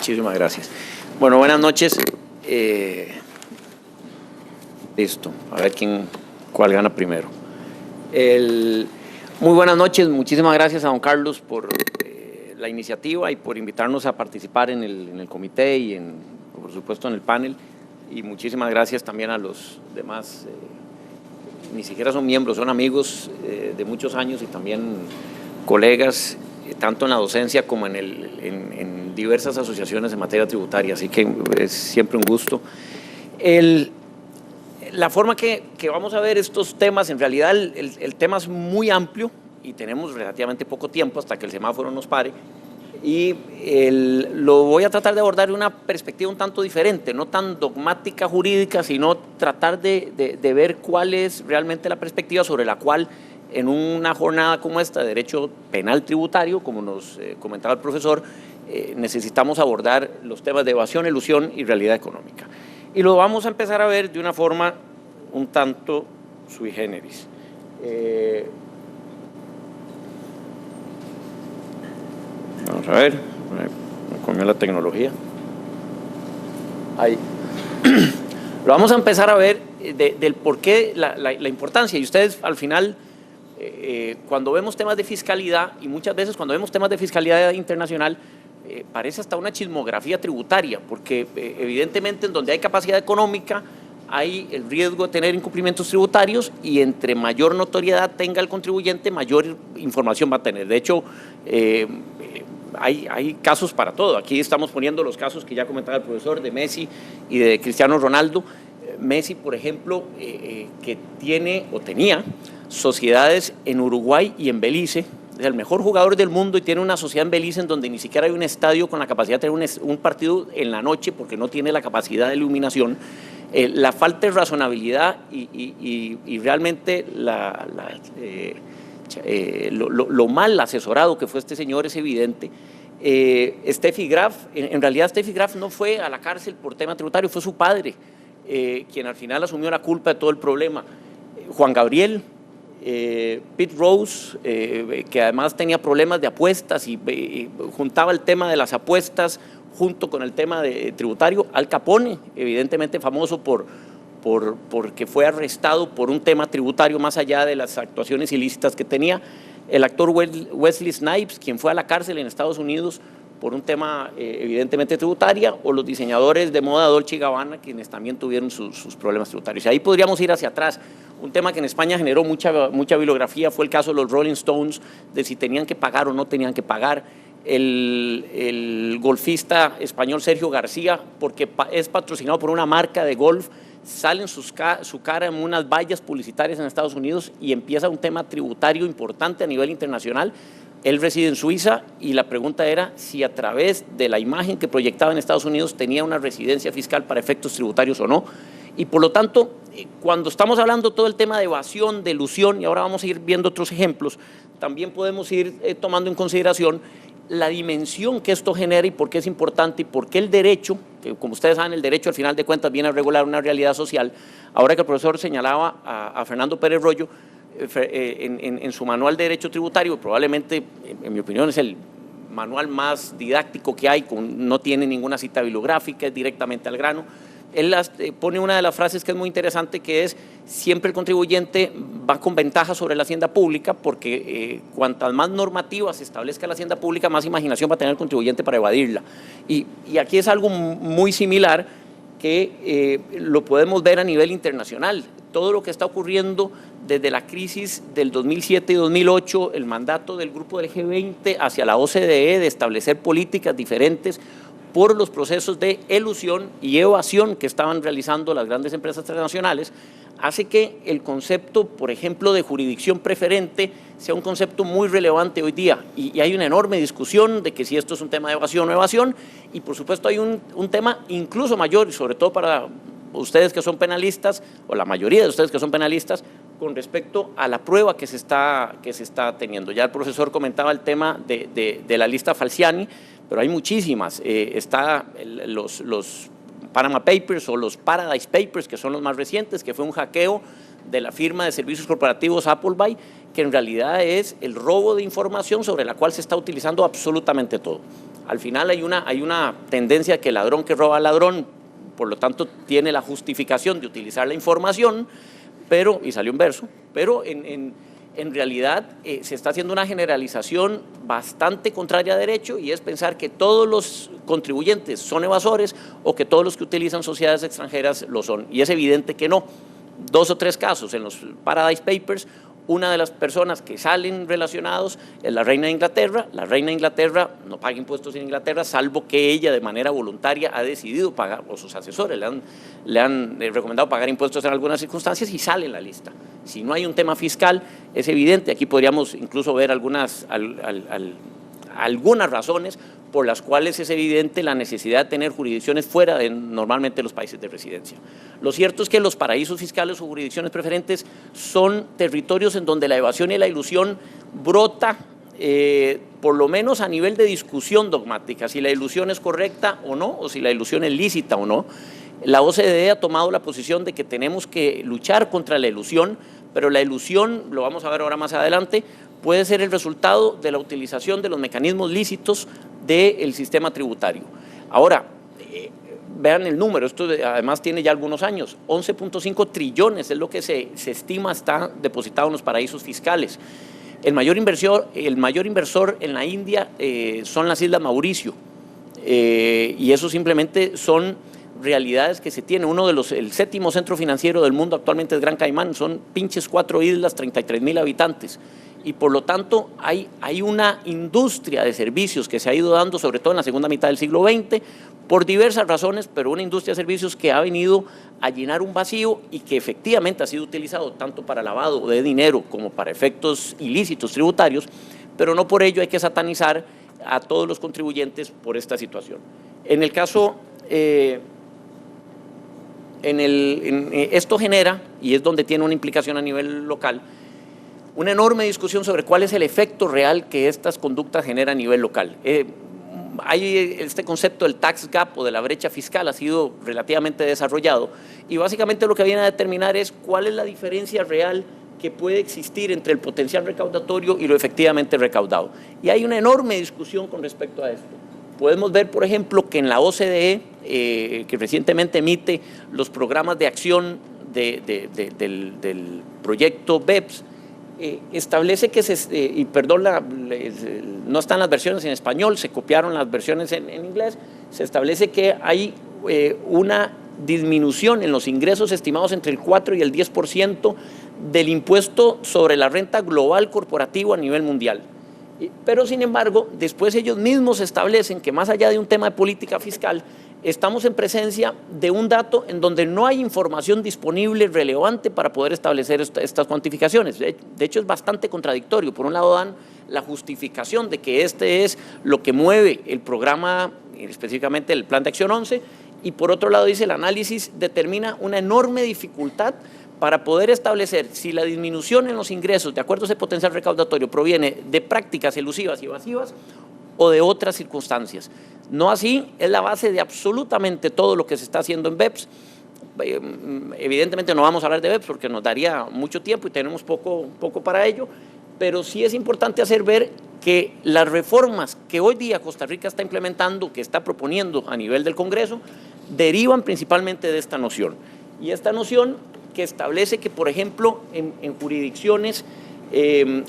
Muchísimas gracias. Bueno, buenas noches. Listo, a ver cuál gana primero. Muy buenas noches, muchísimas gracias a don Carlos por la iniciativa y por invitarnos a participar en el comité y por supuesto en el panel. Y muchísimas gracias también a los demás, ni siquiera son miembros, son amigos de muchos años y también colegas, tanto en la docencia como en diversas asociaciones en materia tributaria, así que es siempre un gusto. La forma que vamos a ver estos temas, en realidad el tema es muy amplio y tenemos relativamente poco tiempo hasta que el semáforo nos pare, y lo voy a tratar de abordar de una perspectiva un tanto diferente, no tan dogmática jurídica, sino tratar de ver cuál es realmente la perspectiva sobre la cual en una jornada como esta de derecho penal tributario, como nos comentaba el profesor, necesitamos abordar los temas de evasión, elusión y realidad económica. Y lo vamos a empezar a ver de una forma un tanto sui generis. Vamos a ver, me comió la tecnología. Ahí. Lo vamos a empezar a ver del por qué la importancia. Y ustedes al final, cuando vemos temas de fiscalidad, y muchas veces cuando vemos temas de fiscalidad internacional, parece hasta una chismografía tributaria, porque evidentemente en donde hay capacidad económica hay el riesgo de tener incumplimientos tributarios, y entre mayor notoriedad tenga el contribuyente, mayor información va a tener. De hecho, hay casos para todo. Aquí estamos poniendo los casos que ya comentaba el profesor de Messi y de Cristiano Ronaldo. Messi, por ejemplo, que tiene o tenía sociedades en Uruguay y en Belice. Es el mejor jugador del mundo y tiene una sociedad en Belice en donde ni siquiera hay un estadio con la capacidad de tener un partido en la noche porque no tiene la capacidad de iluminación. La falta de razonabilidad y realmente lo mal asesorado que fue este señor es evidente. Steffi Graf, en realidad Steffi Graf no fue a la cárcel por tema tributario, fue su padre quien al final asumió la culpa de todo el problema. Juan Gabriel, Pete Rose, que además tenía problemas de apuestas y juntaba el tema de las apuestas junto con el tema tributario. Al Capone, evidentemente famoso porque fue arrestado por un tema tributario más allá de las actuaciones ilícitas que tenía. El actor Wesley Snipes, quien fue a la cárcel en Estados Unidos por un tema evidentemente tributario, o los diseñadores de moda Dolce & Gabbana, quienes también tuvieron sus problemas tributarios. Y ahí podríamos ir hacia atrás. Un tema que en España generó mucha bibliografía fue el caso de los Rolling Stones, de si tenían que pagar o no tenían que pagar. El golfista español Sergio García, porque es patrocinado por una marca de golf, salen su cara en unas vallas publicitarias en Estados Unidos y empieza un tema tributario importante a nivel internacional. Él reside en Suiza y la pregunta era si a través de la imagen que proyectaba en Estados Unidos tenía una residencia fiscal para efectos tributarios o no. Y por lo tanto, cuando estamos hablando todo el tema de evasión, de elusión, y ahora vamos a ir viendo otros ejemplos, también podemos ir tomando en consideración la dimensión que esto genera y por qué es importante y por qué el derecho, que como ustedes saben, el derecho al final de cuentas viene a regular una realidad social. Ahora que el profesor señalaba a Fernando Pérez Royo, en su manual de Derecho Tributario, probablemente, en mi opinión, es el manual más didáctico que hay, no tiene ninguna cita bibliográfica, es directamente al grano. Él pone una de las frases que es muy interesante, que es: siempre el contribuyente va con ventaja sobre la hacienda pública, porque cuantas más normativas establezca la hacienda pública, más imaginación va a tener el contribuyente para evadirla. Y aquí es algo muy similar que lo podemos ver a nivel internacional. Todo lo que está ocurriendo desde la crisis del 2007 y 2008, el mandato del grupo del G20 hacia la OCDE de establecer políticas diferentes por los procesos de elusión y evasión que estaban realizando las grandes empresas transnacionales, hace que el concepto, por ejemplo, de jurisdicción preferente sea un concepto muy relevante hoy día. Y hay una enorme discusión de que si esto es un tema de evasión o no evasión, y por supuesto hay un tema incluso mayor, y sobre todo para ustedes que son penalistas, o la mayoría de ustedes que son penalistas, con respecto a la prueba que se está teniendo. Ya el profesor comentaba el tema de la lista Falciani, pero hay muchísimas. Está los Panama Papers o los Paradise Papers, que son los más recientes, que fue un hackeo de la firma de servicios corporativos Appleby, que en realidad es el robo de información sobre la cual se está utilizando absolutamente todo. Al final hay una tendencia que ladrón que roba al ladrón, por lo tanto tiene la justificación de utilizar la información, y salió en verso, pero en realidad se está haciendo una generalización bastante contraria a derecho, y es pensar que todos los contribuyentes son evasores o que todos los que utilizan sociedades extranjeras lo son, y es evidente que no. 2 o 3 casos en los Paradise Papers. Una de las personas que salen relacionados es la reina de Inglaterra. La reina de Inglaterra no paga impuestos en Inglaterra, salvo que ella de manera voluntaria ha decidido pagar, o sus asesores le han recomendado pagar impuestos en algunas circunstancias, y sale en la lista. Si no hay un tema fiscal, es evidente. Aquí podríamos incluso ver algunas razones por las cuales es evidente la necesidad de tener jurisdicciones fuera de normalmente los países de residencia. Lo cierto es que los paraísos fiscales o jurisdicciones preferentes son territorios en donde la evasión y la ilusión brota, por lo menos a nivel de discusión dogmática, si la ilusión es correcta o no, o si la ilusión es lícita o no. La OCDE ha tomado la posición de que tenemos que luchar contra la ilusión, pero la ilusión, lo vamos a ver ahora más adelante, puede ser el resultado de la utilización de los mecanismos lícitos del sistema tributario. Ahora, vean el número, esto además tiene ya algunos años, 11.5 trillones es lo que se estima está depositado en los paraísos fiscales. El mayor inversor en la India son las Islas Mauricio, y eso simplemente son realidades que se tienen. El 7º centro financiero del mundo actualmente es Gran Caimán, son pinches 4 islas, 33,000 habitantes. Y por lo tanto hay una industria de servicios que se ha ido dando, sobre todo en la segunda mitad del siglo XX, por diversas razones, pero una industria de servicios que ha venido a llenar un vacío y que efectivamente ha sido utilizado tanto para lavado de dinero como para efectos ilícitos tributarios, pero no por ello hay que satanizar a todos los contribuyentes por esta situación. En el caso, esto genera, y es donde tiene una implicación a nivel local, una enorme discusión sobre cuál es el efecto real que estas conductas generan a nivel local. Hay este concepto del tax gap o de la brecha fiscal, ha sido relativamente desarrollado, y básicamente lo que viene a determinar es cuál es la diferencia real que puede existir entre el potencial recaudatorio y lo efectivamente recaudado. Y hay una enorme discusión con respecto a esto. Podemos ver, por ejemplo, que en la OCDE, que recientemente emite los programas de acción del proyecto BEPS, establece que no están las versiones en español, se copiaron las versiones en inglés. Se establece que hay una disminución en los ingresos estimados entre el 4 y el 10% del impuesto sobre la renta global corporativo a nivel mundial. Pero sin embargo, después ellos mismos establecen que más allá de un tema de política fiscal, estamos en presencia de un dato en donde no hay información disponible relevante para poder establecer estas cuantificaciones. De hecho, es bastante contradictorio. Por un lado dan la justificación de que este es lo que mueve el programa, específicamente el Plan de Acción 11, y por otro lado dice el análisis determina una enorme dificultad para poder establecer si la disminución en los ingresos, de acuerdo a ese potencial recaudatorio, proviene de prácticas elusivas y evasivas o de otras circunstancias. No así es la base de absolutamente todo lo que se está haciendo en BEPS. Evidentemente no vamos a hablar de BEPS porque nos daría mucho tiempo y tenemos poco para ello, pero sí es importante hacer ver que las reformas que hoy día Costa Rica está implementando, que está proponiendo a nivel del Congreso, derivan principalmente de esta noción. Y esta noción que establece que, por ejemplo, en jurisdicciones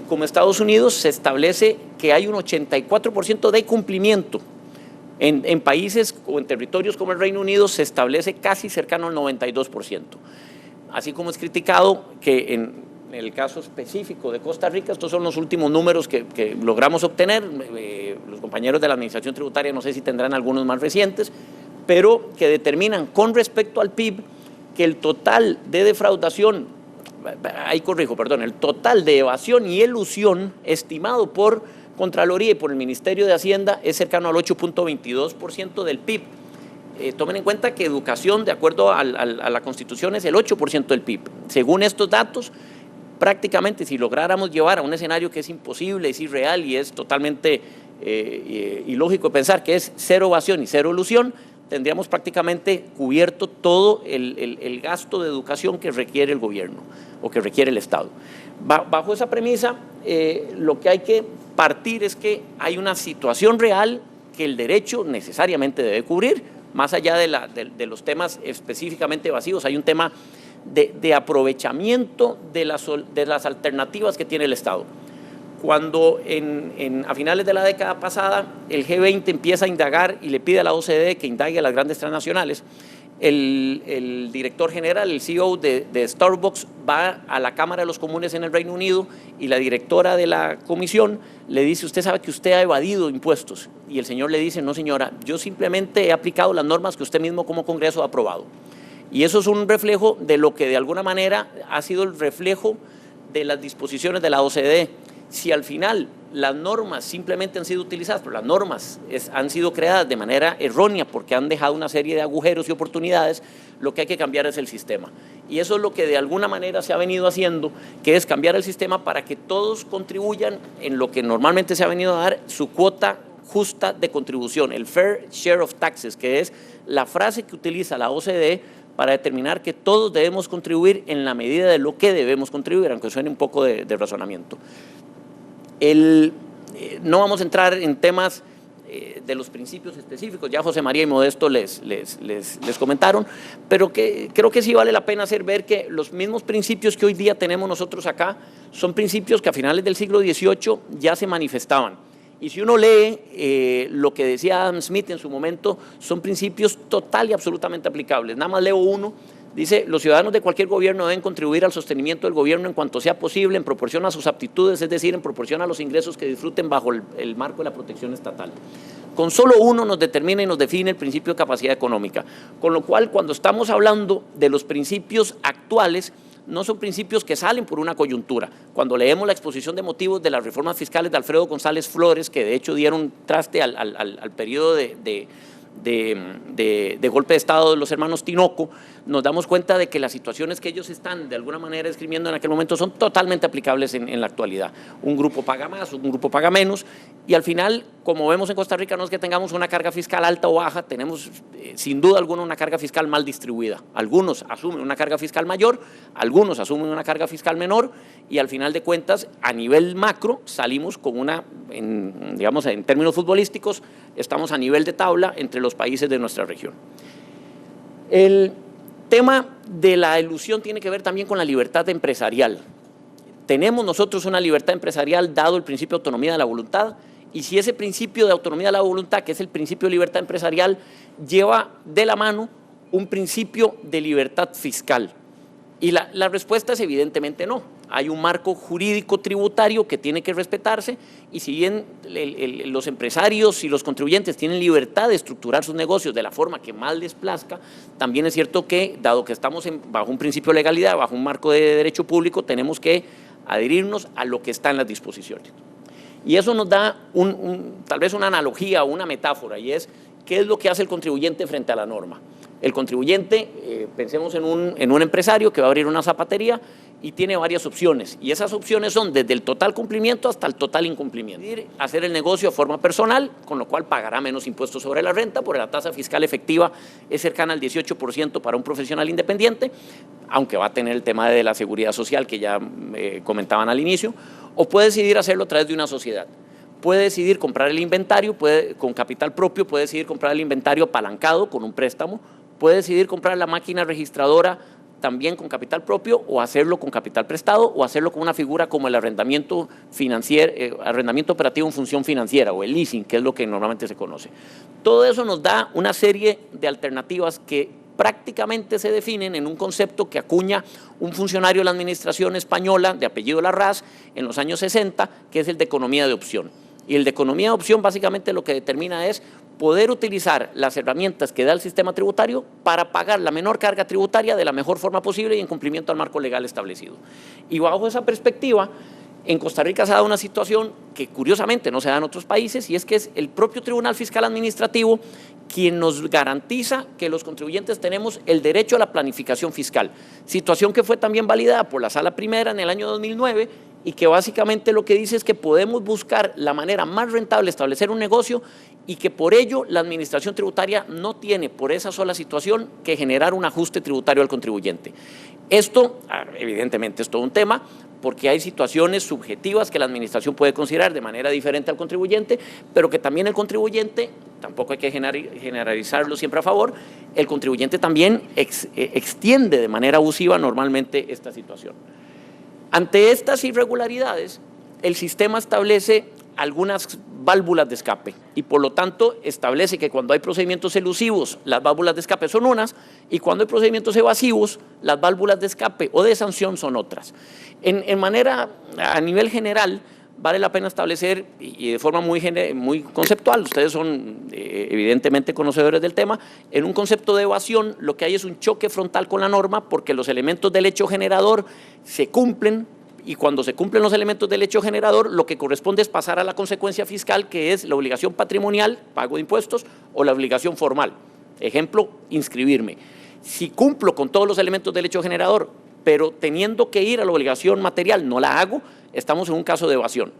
como Estados Unidos se establece que hay un 84% de cumplimiento. En países o en territorios como el Reino Unido se establece casi cercano al 92%. Así como es criticado que en el caso específico de Costa Rica, estos son los últimos números que logramos obtener, los compañeros de la Administración Tributaria no sé si tendrán algunos más recientes, pero que determinan con respecto al PIB que el total de defraudación, el total de evasión y elusión estimado por Contraloría y por el Ministerio de Hacienda es cercano al 8.22% del PIB. Tomen en cuenta que educación, de acuerdo a la Constitución, es el 8% del PIB. Según estos datos, prácticamente si lográramos llevar a un escenario que es imposible, es irreal y es totalmente ilógico pensar que es cero evasión y cero elusión, tendríamos prácticamente cubierto todo el gasto de educación que requiere el gobierno o que requiere el Estado. Bajo esa premisa, lo que hay que partir es que hay una situación real que el derecho necesariamente debe cubrir, más allá de los temas específicamente evasivos. Hay un tema de aprovechamiento de las alternativas que tiene el Estado. Cuando a finales de la década pasada el G20 empieza a indagar y le pide a la OCDE que indague a las grandes transnacionales, el director general, el CEO de Starbucks, va a la Cámara de los Comunes en el Reino Unido y la directora de la comisión le dice: usted sabe que usted ha evadido impuestos. Y el señor le dice: no, señora, yo simplemente he aplicado las normas que usted mismo como Congreso ha aprobado. Y eso es un reflejo de lo que de alguna manera ha sido el reflejo de las disposiciones de la OCDE. Si al final las normas simplemente han sido utilizadas, pero las normas han sido creadas de manera errónea porque han dejado una serie de agujeros y oportunidades, lo que hay que cambiar es el sistema. Y eso es lo que de alguna manera se ha venido haciendo, que es cambiar el sistema para que todos contribuyan en lo que normalmente se ha venido a dar su cuota justa de contribución, el Fair Share of Taxes, que es la frase que utiliza la OCDE para determinar que todos debemos contribuir en la medida de lo que debemos contribuir, aunque suene un poco de razonamiento. No vamos a entrar en temas de los principios específicos, ya José María y Modesto les comentaron, pero que creo que sí vale la pena ver que los mismos principios que hoy día tenemos nosotros acá son principios que a finales del siglo XVIII ya se manifestaban. Y si uno lee lo que decía Adam Smith en su momento, son principios total y absolutamente aplicables. Nada más leo uno. Dice: los ciudadanos de cualquier gobierno deben contribuir al sostenimiento del gobierno en cuanto sea posible, en proporción a sus aptitudes, es decir, en proporción a los ingresos que disfruten bajo el marco de la protección estatal. Con solo uno nos determina y nos define el principio de capacidad económica. Con lo cual, cuando estamos hablando de los principios actuales, no son principios que salen por una coyuntura. Cuando leemos la exposición de motivos de las reformas fiscales de Alfredo González Flores, que de hecho dieron traste al periodo de golpe de Estado de los hermanos Tinoco, nos damos cuenta de que las situaciones que ellos están de alguna manera escribiendo en aquel momento son totalmente aplicables en la actualidad. Un grupo paga más, un grupo paga menos, y al final, como vemos en Costa Rica, no es que tengamos una carga fiscal alta o baja, tenemos sin duda alguna una carga fiscal mal distribuida. Algunos asumen una carga fiscal mayor, algunos asumen una carga fiscal menor, y al final de cuentas, a nivel macro, salimos con digamos, en términos futbolísticos, estamos a nivel de tabla entre los países de nuestra región. El tema de la elusión tiene que ver también con la libertad empresarial. Tenemos nosotros una libertad empresarial dado el principio de autonomía de la voluntad, y si ese principio de autonomía de la voluntad, que es el principio de libertad empresarial, lleva de la mano un principio de libertad fiscal. Y la respuesta es evidentemente no. Hay un marco jurídico tributario que tiene que respetarse, y si bien los empresarios y los contribuyentes tienen libertad de estructurar sus negocios de la forma que más les plazca, también es cierto que, dado que estamos bajo un principio de legalidad, bajo un marco de derecho público, tenemos que adherirnos a lo que está en las disposiciones. Y eso nos da tal vez una analogía o una metáfora, y es: ¿qué es lo que hace el contribuyente frente a la norma? El contribuyente, pensemos en un empresario que va a abrir una zapatería y tiene varias opciones, y esas opciones son desde el total cumplimiento hasta el total incumplimiento. Hacer el negocio de forma personal, con lo cual pagará menos impuestos sobre la renta, porque la tasa fiscal efectiva es cercana al 18% para un profesional independiente, aunque va a tener el tema de la seguridad social que ya comentaban al inicio. O puede decidir hacerlo a través de una sociedad. Puede decidir comprar el inventario con capital propio, puede decidir comprar el inventario apalancado con un préstamo, puede decidir comprar la máquina registradora también con capital propio, o hacerlo con capital prestado, o hacerlo con una figura como el arrendamiento financiero, arrendamiento operativo en función financiera, o el leasing, que es lo que normalmente se conoce. Todo eso nos da una serie de alternativas que prácticamente se definen en un concepto que acuña un funcionario de la administración española de apellido Larraz en los años 60, que es el de economía de opción. Y el de economía de opción básicamente lo que determina es poder utilizar las herramientas que da el sistema tributario para pagar la menor carga tributaria de la mejor forma posible y en cumplimiento al marco legal establecido. Y bajo esa perspectiva, en Costa Rica se ha dado una situación que curiosamente no se da en otros países, y es que es el propio Tribunal Fiscal Administrativo quien nos garantiza que los contribuyentes tenemos el derecho a la planificación fiscal, situación que fue también validada por la Sala Primera en el año 2009, y que básicamente lo que dice es que podemos buscar la manera más rentable de establecer un negocio, y que por ello la administración tributaria no tiene por esa sola situación que generar un ajuste tributario al contribuyente. Esto, evidentemente, es todo un tema, porque hay situaciones subjetivas que la administración puede considerar de manera diferente al contribuyente, pero que también el contribuyente, tampoco hay que generalizarlo siempre a favor, el contribuyente también extiende de manera abusiva normalmente esta situación. Ante estas irregularidades, el sistema establece algunas válvulas de escape y por lo tanto establece que cuando hay procedimientos elusivos las válvulas de escape son unas y cuando hay procedimientos evasivos las válvulas de escape o de sanción son otras. A nivel general vale la pena establecer y de forma muy conceptual, ustedes son evidentemente conocedores del tema, en un concepto de evasión lo que hay es un choque frontal con la norma porque los elementos del hecho generador se cumplen. Y cuando se cumplen los elementos del hecho generador, lo que corresponde es pasar a la consecuencia fiscal, que es la obligación patrimonial, pago de impuestos, o la obligación formal. Ejemplo, inscribirme. Si cumplo con todos los elementos del hecho generador, pero teniendo que ir a la obligación material, no la hago, estamos en un caso de evasión.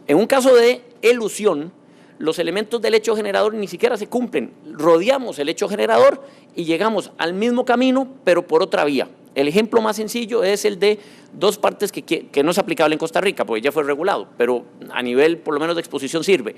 En un caso de elusión, los elementos del hecho generador ni siquiera se cumplen. Rodeamos el hecho generador y llegamos al mismo camino, pero por otra vía. El ejemplo más sencillo es el de dos partes que no es aplicable en Costa Rica, porque ya fue regulado, pero a nivel por lo menos de exposición sirve.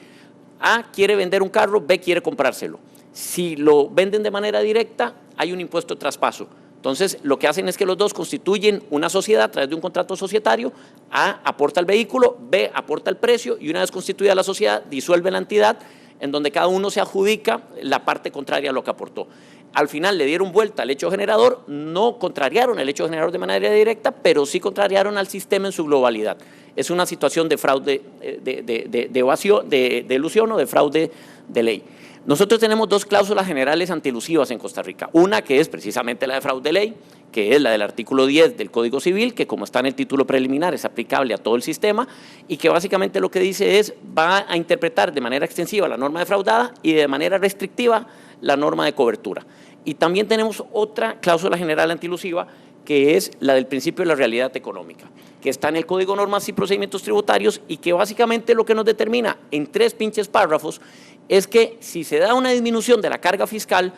A quiere vender un carro, B quiere comprárselo. Si lo venden de manera directa, hay un impuesto de traspaso. Entonces, lo que hacen es que los dos constituyen una sociedad a través de un contrato societario. A aporta el vehículo, B aporta el precio y una vez constituida la sociedad, disuelve la entidad en donde cada uno se adjudica la parte contraria a lo que aportó. Al final le dieron vuelta al hecho generador, no contrariaron el hecho generador de manera directa, pero sí contrariaron al sistema en su globalidad. Es una situación de fraude, de evasión, de elusión o de fraude de ley. Nosotros tenemos dos cláusulas generales antielusivas en Costa Rica. Una que es precisamente la de fraude de ley, que es la del artículo 10 del Código Civil, que como está en el título preliminar es aplicable a todo el sistema y que básicamente lo que dice es va a interpretar de manera extensiva la norma defraudada y de manera restrictiva la norma de cobertura. Y también tenemos otra cláusula general antielusiva que es la del principio de la realidad económica, que está en el Código de Normas y Procedimientos Tributarios y que básicamente lo que nos determina en 3 pinches párrafos es que si se da una disminución de la carga fiscal,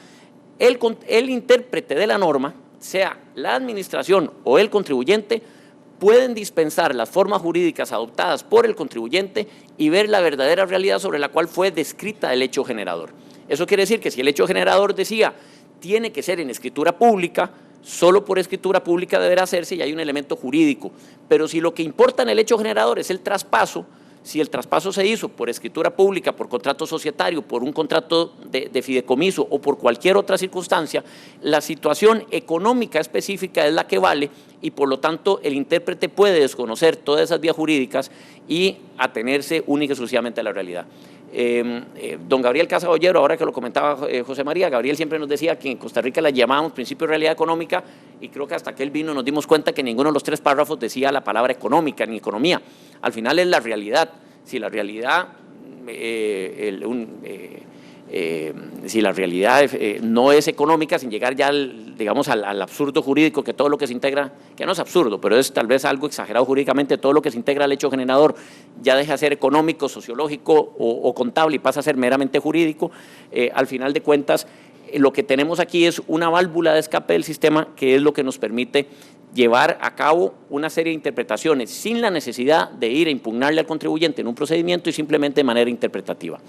el intérprete de la norma, sea la administración o el contribuyente, pueden dispensar las formas jurídicas adoptadas por el contribuyente y ver la verdadera realidad sobre la cual fue descrita el hecho generador. Eso quiere decir que si el hecho generador decía tiene que ser en escritura pública, solo por escritura pública deberá hacerse y hay un elemento jurídico. Pero si lo que importa en el hecho generador es el traspaso, si el traspaso se hizo por escritura pública, por contrato societario, por un contrato de fideicomiso o por cualquier otra circunstancia, la situación económica específica es la que vale y por lo tanto el intérprete puede desconocer todas esas vías jurídicas y atenerse única y exclusivamente a la realidad. Don Gabriel Casabollero, ahora que lo comentaba José María, Gabriel siempre nos decía que en Costa Rica la llamábamos principio de realidad económica y creo que hasta que él vino nos dimos cuenta que ninguno de los 3 párrafos decía la palabra económica ni economía. Al final es la realidad. Si la realidad, no es económica, sin llegar ya digamos al absurdo jurídico, que todo lo que se integra, que no es absurdo, pero es tal vez algo exagerado jurídicamente, todo lo que se integra al hecho generador ya deja de ser económico, sociológico o contable y pasa a ser meramente jurídico, al final de cuentas lo que tenemos aquí es una válvula de escape del sistema que es lo que nos permite llevar a cabo una serie de interpretaciones sin la necesidad de ir a impugnarle al contribuyente en un procedimiento y simplemente de manera interpretativa.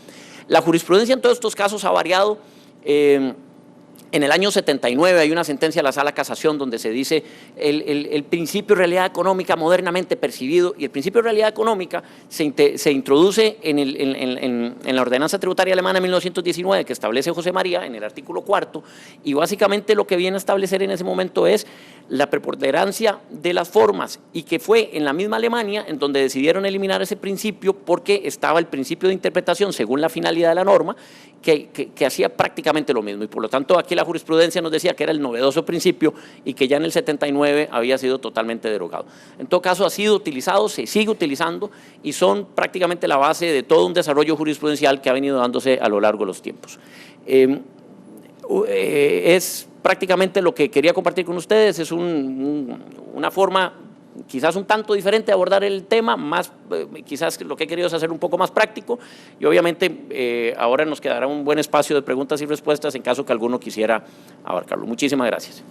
La jurisprudencia en todos estos casos ha variado. En el año 79 hay una sentencia de la Sala de Casación donde se dice el principio de realidad económica modernamente percibido, y el principio de realidad económica se introduce en la ordenanza tributaria alemana de 1919 que establece José María en el artículo 4º, y básicamente lo que viene a establecer en ese momento es la preponderancia de las formas, y que fue en la misma Alemania en donde decidieron eliminar ese principio porque estaba el principio de interpretación según la finalidad de la norma que hacía prácticamente lo mismo, y por lo tanto aquí la jurisprudencia nos decía que era el novedoso principio y que ya en el 79 había sido totalmente derogado. En todo caso ha sido utilizado, se sigue utilizando y son prácticamente la base de todo un desarrollo jurisprudencial que ha venido dándose a lo largo de los tiempos. Es prácticamente lo que quería compartir con ustedes, es una forma quizás un tanto diferente de abordar el tema, quizás lo que he querido es hacer un poco más práctico y obviamente ahora nos quedará un buen espacio de preguntas y respuestas en caso que alguno quisiera abarcarlo. Muchísimas gracias.